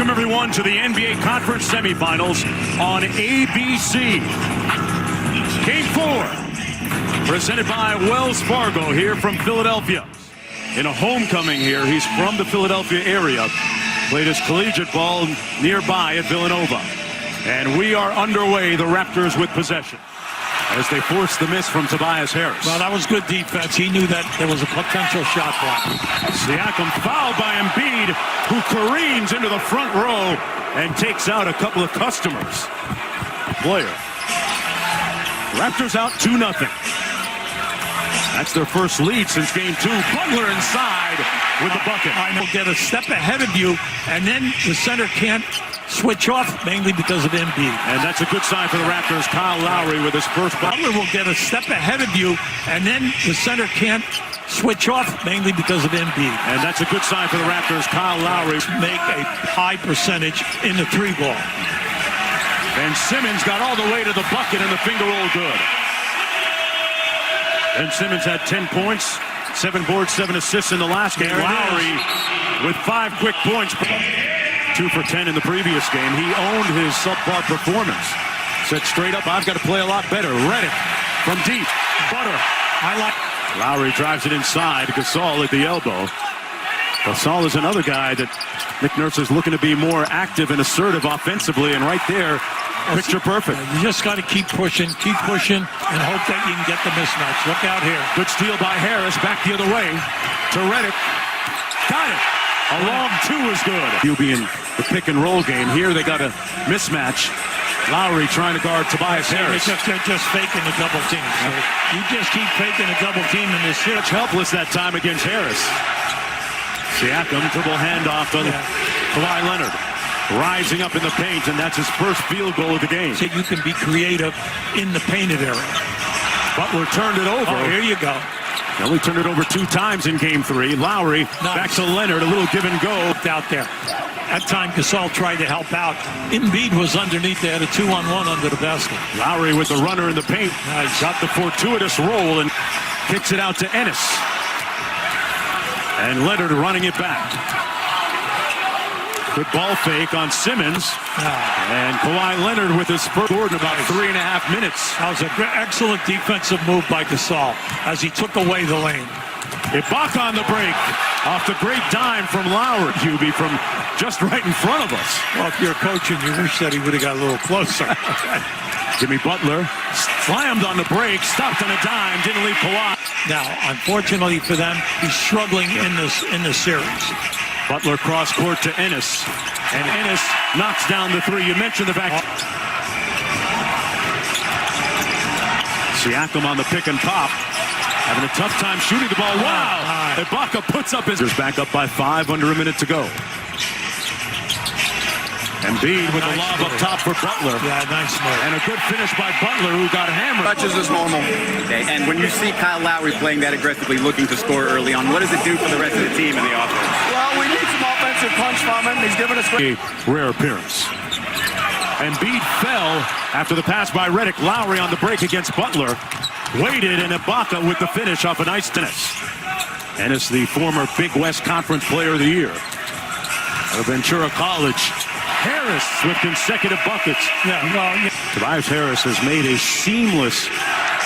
Welcome, everyone, to the NBA Conference Semifinals on ABC. Game 4, presented by Wells Fargo here from Philadelphia. In a homecoming here, he's from the Philadelphia area. Played his collegiate ball nearby at Villanova. And we are underway, the Raptors with possession, as they force the miss from Tobias Harris. Well, that was good defense. He knew that there was a potential shot block. Siakam fouled by Embiid, who careens into the front row and takes out a couple of customers. Player. Raptors out 2-0. That's their first lead since game 2. Butler inside with the bucket. I will get a step ahead of you, and then the center can't switch off, mainly because of Embiid. And that's a good sign for the Raptors. Kyle Lowry with his first bucket. Butler will get a step ahead of you, and then the center can't switch off, mainly because of Embiid. And that's a good sign for the Raptors. Kyle Lowry make a high percentage in the 3-ball. And Simmons got all the way to the bucket, and the finger roll good. And Simmons had 10 points, 7 boards, 7 assists in the last game. Lowry with 5 quick points. 2 for 10 in the previous game. He owned his subpar performance. Said straight up, I've got to play a lot better. Redick from deep. Butter. Lowry drives it inside. Gasol at the elbow. Gasol is another guy that Nick Nurse is looking to be more active and assertive offensively, and right there, picture perfect. You just got to keep pushing, and hope that you can get the mismatch. Look out here. Good steal by Harris. Back the other way to Redick. Got it. A long 2 is good. He'll be in the pick and roll game. Here they got a mismatch. Lowry trying to guard Tobias Harris. They're just faking the double team. So you just keep faking a double team in this series. Helpless that time against Harris. Siakam, dribble handoff to Kawhi Leonard. Rising up in the paint, and that's his first field goal of the game. So you can be creative in the painted area. Butler turned it over. Oh, here you go. He only turned it over 2 times in game 3. Lowry back to Leonard, a little give and go. Out there. That time Gasol tried to help out. Embiid was underneath. They had a 2-on-1 under the basket. Lowry with the runner in the paint. Nice. Got the fortuitous roll and kicks it out to Ennis. And Leonard running it back. Good ball fake on Simmons. And Kawhi Leonard with his first score in about 3.5 minutes. That was an excellent defensive move by Gasol as he took away the lane. Ibaka on the break. Off the great dime from Lowry, Hubie, from just right in front of us. Well, if you're coaching, you wish that he would have got a little closer. Jimmy Butler slammed on the break, stopped on a dime, didn't leave Kawhi. Now, unfortunately for them, he's struggling in this series. Butler cross court to Ennis, and Ennis knocks down the 3. You mentioned the fact. Siakam on the pick and pop, having a tough time shooting the ball. Wow! Ibaka puts up his. Back up by 5, under a minute to go. Embiid with the lob up top for Butler. Yeah, nice move. And a good finish by Butler, who got hammered. Touches is normal. Okay. And when you see Kyle Lowry playing that aggressively, looking to score early on, what does it do for the rest of the team in the offense? Well, we need some offensive punch from him. He's given us a rare appearance. Embiid fell after the pass by Redick. Lowry on the break against Butler. Waited, and Ibaka with the finish off a nice tennis. Ennis, the former Big West Conference Player of the Year out of Ventura College. Harris with consecutive buckets. Tobias Harris has made a seamless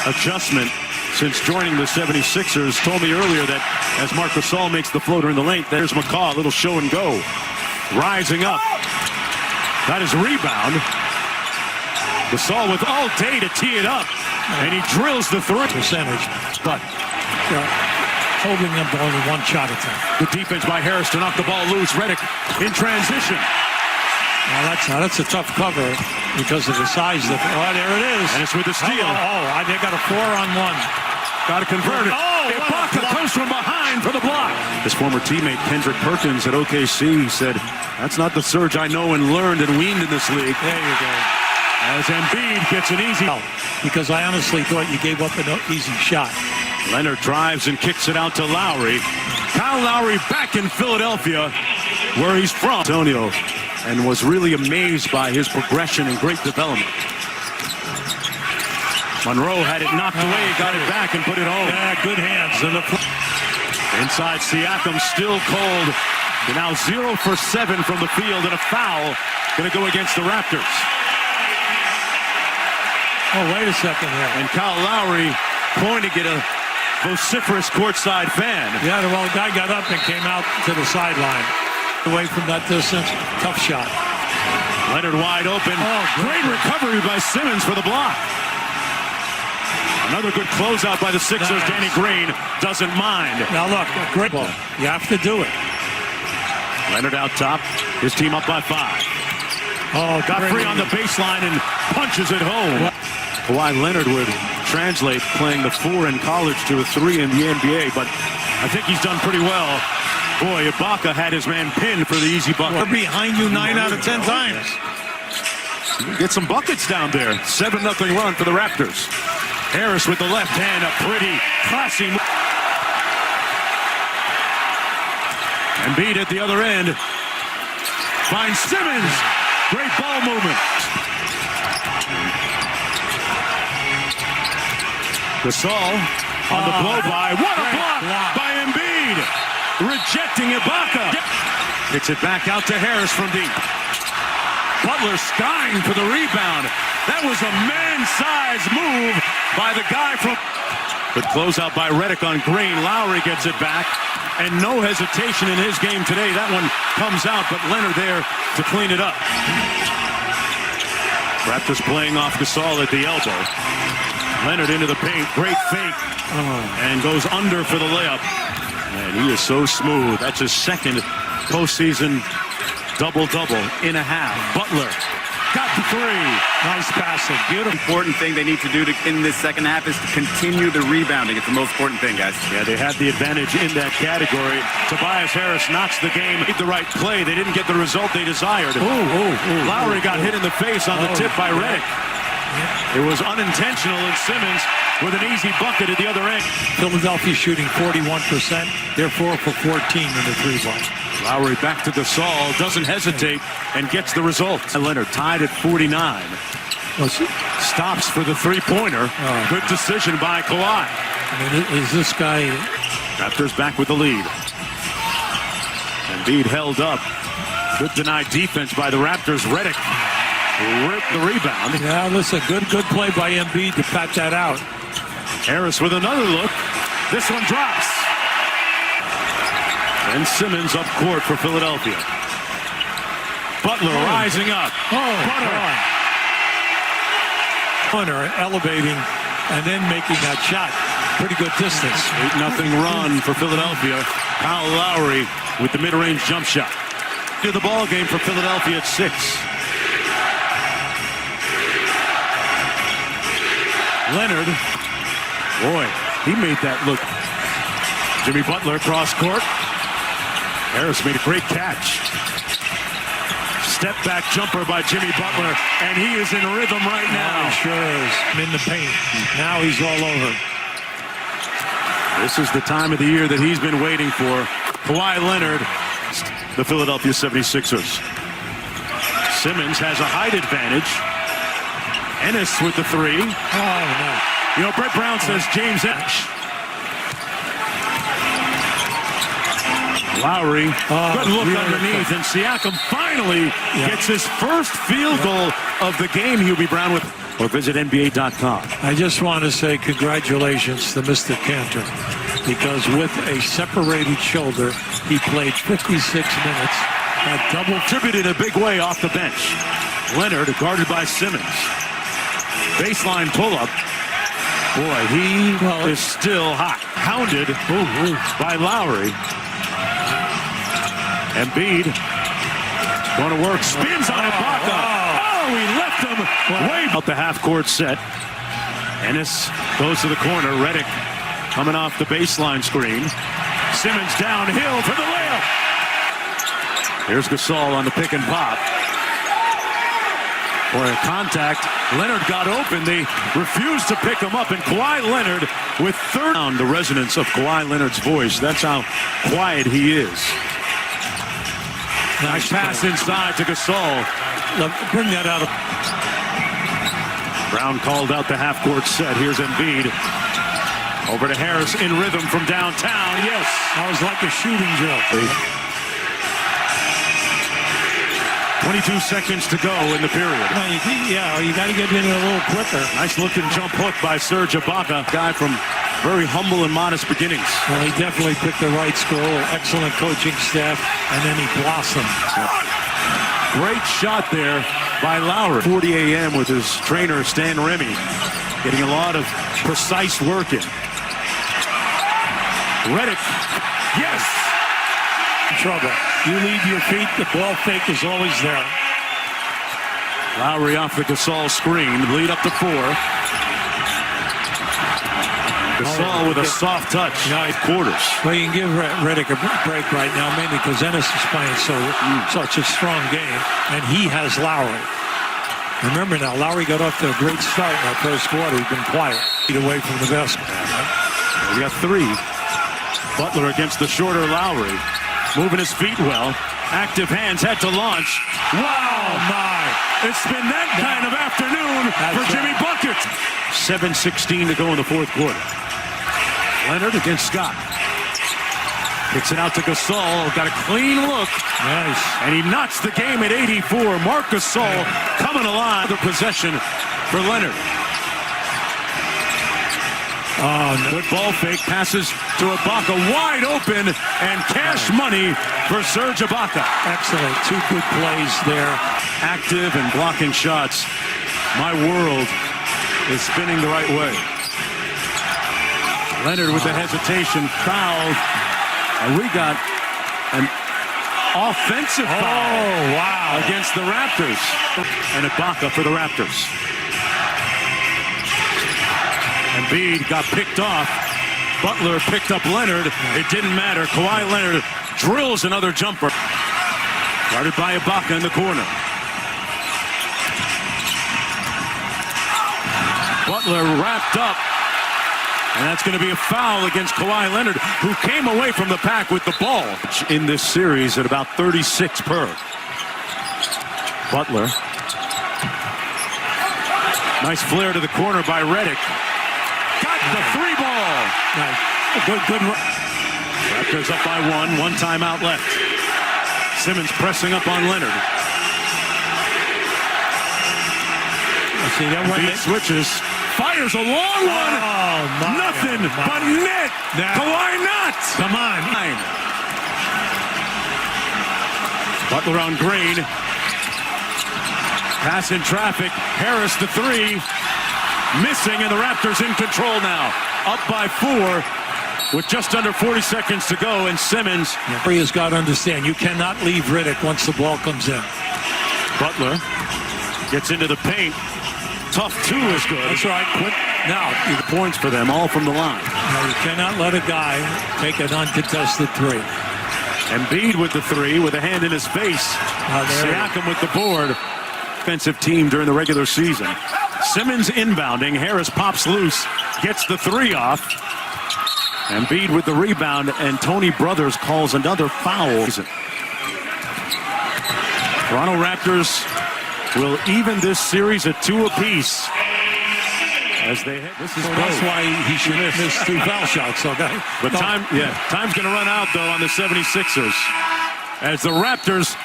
adjustment since joining the 76ers. Told me earlier that as Marc Gasol makes the floater in the lane, there's McCaw, a little show and go. Rising up. Got his rebound. Gasol with all day to tee it up. And he drills the 3. Percentage. But holding them to only 1 shot attempt. Good defense by Harris to knock the ball loose. Redick in transition. Now that's a tough cover because of the size of it. Oh, there it is. And it's with the steal. They got a 4-on-1. Got to convert it. Ibaka comes from behind for the block. His former teammate Kendrick Perkins at OKC said, "That's not the surge I know and learned and weaned in this league." There you go. As Embiid gets an easy. Because I honestly thought you gave up an easy shot. Leonard drives and kicks it out to Lowry. Kyle Lowry back in Philadelphia, where he's from. Antonio, and was really amazed by his progression and great development. Monroe had it knocked away, got it back and put it home. Yeah, good hands. Inside Siakam, still cold. They're now 0 for 7 from the field, and a foul going to go against the Raptors. Oh, wait a second here. And Kyle Lowry pointing at a vociferous courtside fan. Yeah, well, the guy got up and came out to the sideline. Away from that distance, tough shot. Leonard wide open. Oh, great recovery by Simmons for the block. Another good closeout by the Sixers. Nice. Danny Green doesn't mind. Now look, great ball. You have to do it. Leonard out top. His team up by 5. Oh, Got free on the baseline and punches it home. Kawhi Leonard would translate playing the 4 in college to a 3 in the NBA, but I think he's done pretty well. Boy, Ibaka had his man pinned for the easy bucket. We're behind you 9 out of 10 times. Get some buckets down there. 7-0 run for the Raptors. Harris with the left hand, a pretty classy move. Embiid at the other end. Finds Simmons. Great ball movement. Gasol on the blow by. What a block by Embiid. Rejecting Ibaka. Gets it back out to Harris from deep. Butler skying for the rebound. That was a man-sized move by the guy from... Good closeout by Redick on Green. Lowry gets it back. And no hesitation in his game today. That one comes out, but Leonard there to clean it up. Raptors playing off Gasol at the elbow. Leonard into the paint. Great fake. And goes under for the layup. And he is so smooth. That's his second postseason double-double in a half. Butler got the 3. Nice passing. Beautiful. Important thing they need to do in this second half is to continue the rebounding. It's the most important thing, guys. Yeah, they had the advantage in that category. Tobias Harris knocks the game. Made the right play. They didn't get the result they desired. Lowry got hit in the face on the tip by Redick. It was unintentional, and Simmons with an easy bucket at the other end. Philadelphia shooting 41%. They're 4 for 14 in the 3-ball. Lowry back to Gasol, doesn't hesitate, and gets the result. Leonard tied at 49. Stops for the 3-pointer. Good decision by Kawhi. I mean, is this guy... Raptors back with the lead. Embiid held up. Good denied defense by the Raptors. Redick ripped the rebound. Yeah, listen, good play by Embiid to pat that out. Harris with another look. This one drops. And Simmons up court for Philadelphia. Butler rising up. Butler elevating and then making that shot. Pretty good distance. 8-0 run for Philadelphia. Kyle Lowry with the mid-range jump shot. To the ball game for Philadelphia at 6. Leonard. Boy, he made that look. Jimmy Butler cross court. Harris made a great catch. Step back jumper by Jimmy Butler, and he is in rhythm right now. He sure is. In the paint. Now he's all over. This is the time of the year that he's been waiting for. Kawhi Leonard, the Philadelphia 76ers. Simmons has a height advantage. Ennis with the 3. Oh, no. You know, Brett Brown says James Ennis. Lowry, good look underneath, and Siakam finally gets his first field goal of the game. Hubie Brown with, or visit NBA.com. I just want to say congratulations to Mr. Cantor, because with a separated shoulder, he played 56 minutes, had double contributed a big way off the bench. Leonard guarded by Simmons. Baseline pull-up. Boy, he is still hot. Hounded by Lowry. Embiid going to work. Spins on Ibaka. Oh, he left him way out the half-court set. Ennis goes to the corner. Redick coming off the baseline screen. Simmons downhill for the layup. Here's Gasol on the pick and pop. For a contact, Leonard got open. They refused to pick him up, and Kawhi Leonard with third down. The resonance of Kawhi Leonard's voice. That's how quiet he is. Nice pass inside to Gasol. Bring that out of... Brown called out the half-court set. Here's Embiid. Over to Harris in rhythm from downtown. Yes. That was like a shooting drill. 22 seconds to go in the period. No, you got to get in a little quicker. Nice looking jump hook by Serge Ibaka, guy from very humble and modest beginnings. Well, he definitely picked the right school, excellent coaching staff, and then he blossomed. Great shot there by Lowry. 40 a.m. with his trainer, Stan Remy, getting a lot of precise work in. Redick, yes! Trouble. You leave your feet, the ball fake is always there. Lowry off the Gasol screen, lead up to 4. Gasol with a soft touch, quarters. Well, you can give Redick a break right now, mainly because Ennis is playing such a strong game, and he has Lowry. Remember now, Lowry got off to a great start in that first quarter. He's been quiet, away from the basketball. We got 3. Butler against the shorter Lowry. Moving his feet well. Active hands, had to launch. Wow, my. It's been that kind of afternoon for Jimmy Bucket. 7:16 to go in the fourth quarter. Leonard against Scott. Kicks it out to Gasol. Got a clean look. Nice. And he knocks the game at 84. Marc Gasol coming alive. The possession for Leonard. Oh, no. Good ball fake, passes to Ibaka, wide open, and cash money for Serge Ibaka. Excellent. 2 good plays there. Active and blocking shots. My world is spinning the right way. Leonard with the hesitation, fouled, and we got an offensive foul against the Raptors. And Ibaka for the Raptors. Embiid got picked off. Butler picked up Leonard. It didn't matter. Kawhi Leonard drills another jumper. Guarded by Ibaka in the corner. Butler wrapped up. And that's going to be a foul against Kawhi Leonard, who came away from the pack with the ball in this series at about 36 per. Butler. Nice flare to the corner by Redick. The 3 ball. Nice. Good. Raptors up by 1 timeout left. Simmons pressing up on Leonard. See that one? Beat switches. Fires a long one. Nothing but net. Kawhi not. Come on. Butler on green. Pass in traffic. Harris the 3. Missing, and the Raptors in control now. Up by 4 with just under 40 seconds to go, and Simmons. He has got to understand, you cannot leave Redick once the ball comes in. Butler gets into the paint. Tough 2 is good. That's right. Quick. Now, points for them, all from the line. No, you cannot let a guy take an uncontested 3. Embiid with the 3 with a hand in his face. Siakam with the board. Offensive team during the regular season. Simmons inbounding. Harris pops loose. Gets the 3 off. Embiid with the rebound. And Tony Brothers calls another foul. Toronto Raptors will even this series at 2 apiece. As they hit. That's why he should miss 2 foul shots. Okay. But time's going to run out, though, on the 76ers. As the Raptors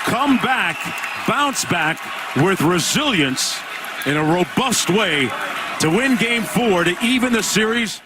come back, bounce back with resilience in a robust way to win Game 4 to even the series.